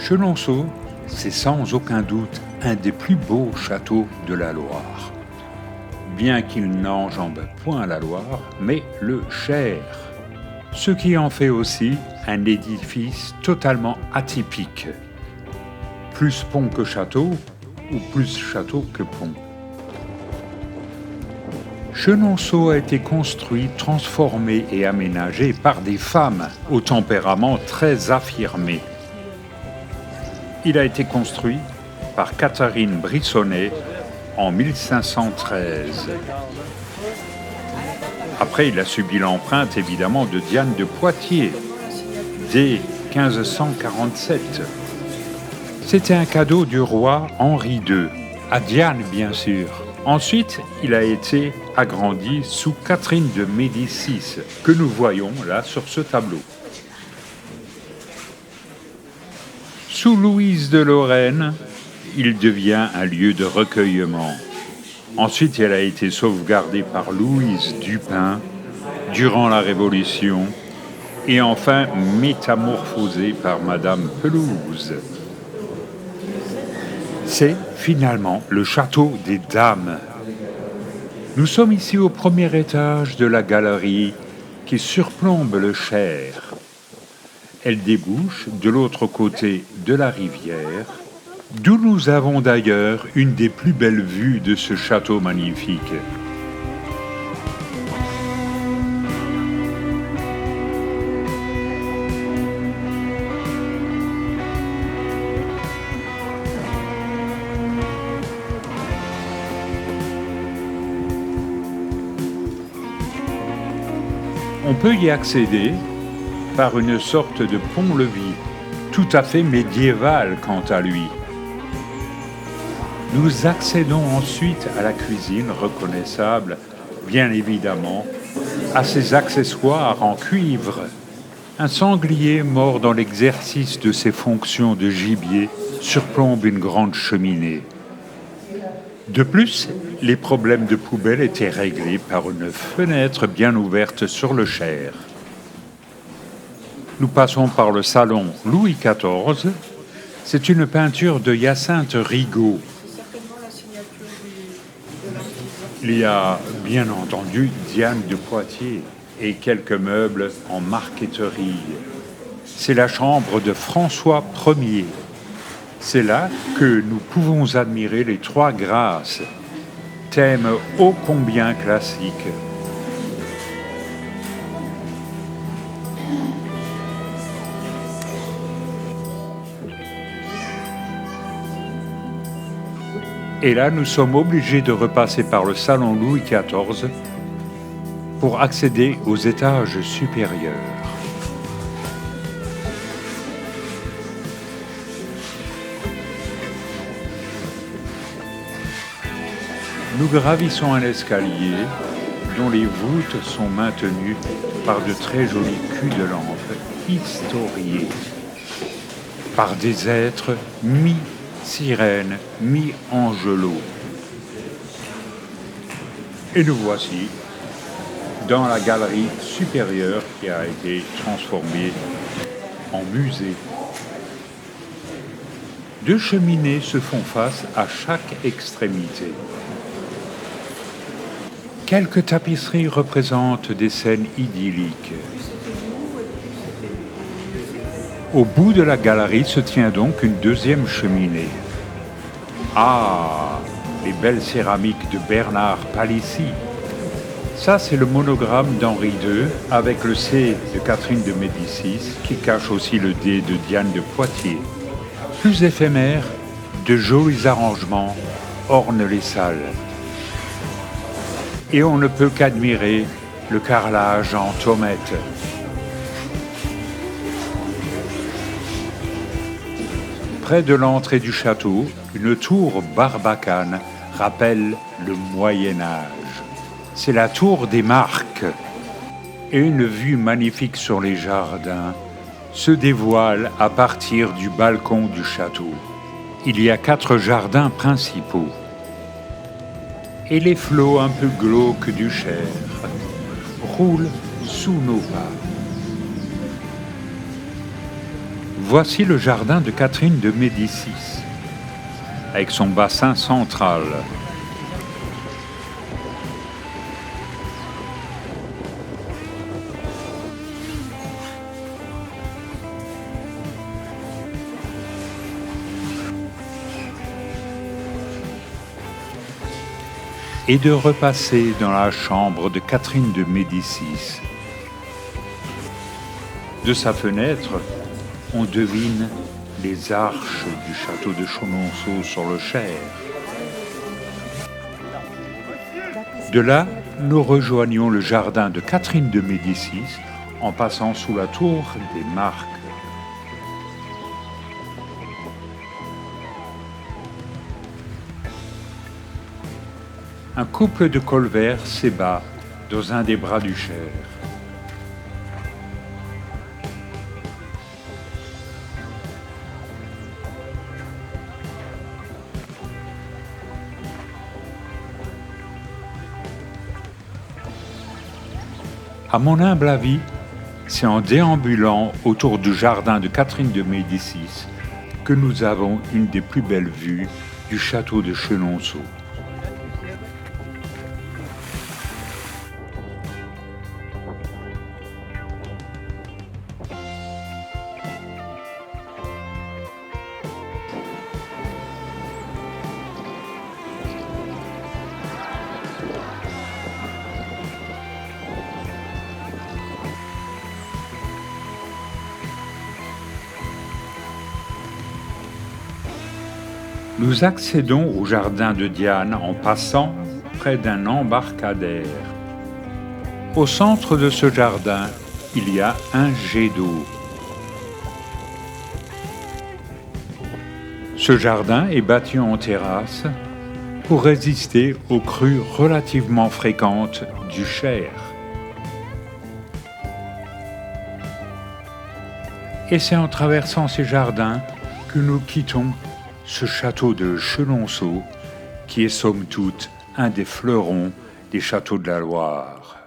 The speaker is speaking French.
Chenonceau, c'est sans aucun doute un des plus beaux châteaux de la Loire. Bien qu'il n'enjambe point la Loire, mais le Cher. Ce qui en fait aussi un édifice totalement atypique. Plus pont que château, ou plus château que pont. Chenonceau a été construit, transformé et aménagé par des femmes au tempérament très affirmé. Il a été construit par Catherine Brissonnet en 1513. Après, il a subi l'empreinte évidemment de Diane de Poitiers dès 1547. C'était un cadeau du roi Henri II, à Diane bien sûr. Ensuite, il a été agrandi sous Catherine de Médicis, que nous voyons là sur ce tableau. Sous Louise de Lorraine, il devient un lieu de recueillement. Ensuite, elle a été sauvegardée par Louise Dupin durant la Révolution et enfin métamorphosée par Madame Pelouse. C'est finalement le château des Dames. Nous sommes ici au premier étage de la galerie qui surplombe le Cher. Elle débouche de l'autre côté de la rivière, d'où nous avons d'ailleurs une des plus belles vues de ce château magnifique. On peut y accéder par une sorte de pont-levis, tout à fait médiéval quant à lui. Nous accédons ensuite à la cuisine reconnaissable, bien évidemment, à ses accessoires en cuivre. Un sanglier mort dans l'exercice de ses fonctions de gibier surplombe une grande cheminée. De plus, les problèmes de poubelle étaient réglés par une fenêtre bien ouverte sur le Cher. Nous passons par le salon Louis XIV. C'est une peinture de Hyacinthe Rigaud. Il y a bien entendu Diane de Poitiers et quelques meubles en marqueterie. C'est la chambre de François Ier. C'est là que nous pouvons admirer les Trois Grâces, thème ô combien classique. Et là, nous sommes obligés de repasser par le salon Louis XIV pour accéder aux étages supérieurs. Nous gravissons un escalier dont les voûtes sont maintenues par de très jolis culs de lampe historiés, par des êtres mi-sirènes, mi-angelots. Et nous voici dans la galerie supérieure qui a été transformée en musée. Deux cheminées se font face à chaque extrémité. Quelques tapisseries représentent des scènes idylliques. Au bout de la galerie se tient donc une deuxième cheminée. Ah, les belles céramiques de Bernard Palissy. Ça, c'est le monogramme d'Henri II avec le C de Catherine de Médicis qui cache aussi le D de Diane de Poitiers. Plus éphémère, de jolis arrangements ornent les salles. Et on ne peut qu'admirer le carrelage en tomates. Près de l'entrée du château, une tour barbacane rappelle le Moyen-Âge. C'est la tour des Marques. Et une vue magnifique sur les jardins se dévoile à partir du balcon du château. Il y a 4 jardins principaux. Et les flots un peu glauques du Cher roulent sous nos pas. Voici le jardin de Catherine de Médicis, avec son bassin central. Et de repasser dans la chambre de Catherine de Médicis. De sa fenêtre, on devine les arches du château de Chenonceau sur le Cher. De là, nous rejoignons le jardin de Catherine de Médicis en passant sous la tour des Marques. Un couple de colverts s'ébat dans un des bras du Cher. À mon humble avis, c'est en déambulant autour du jardin de Catherine de Médicis que nous avons une des plus belles vues du château de Chenonceau. Nous accédons au jardin de Diane en passant près d'un embarcadère. Au centre de ce jardin, il y a un jet d'eau. Ce jardin est bâti en terrasse pour résister aux crues relativement fréquentes du Cher. Et c'est en traversant ces jardins que nous quittons ce château de Chenonceau, qui est somme toute un des fleurons des châteaux de la Loire.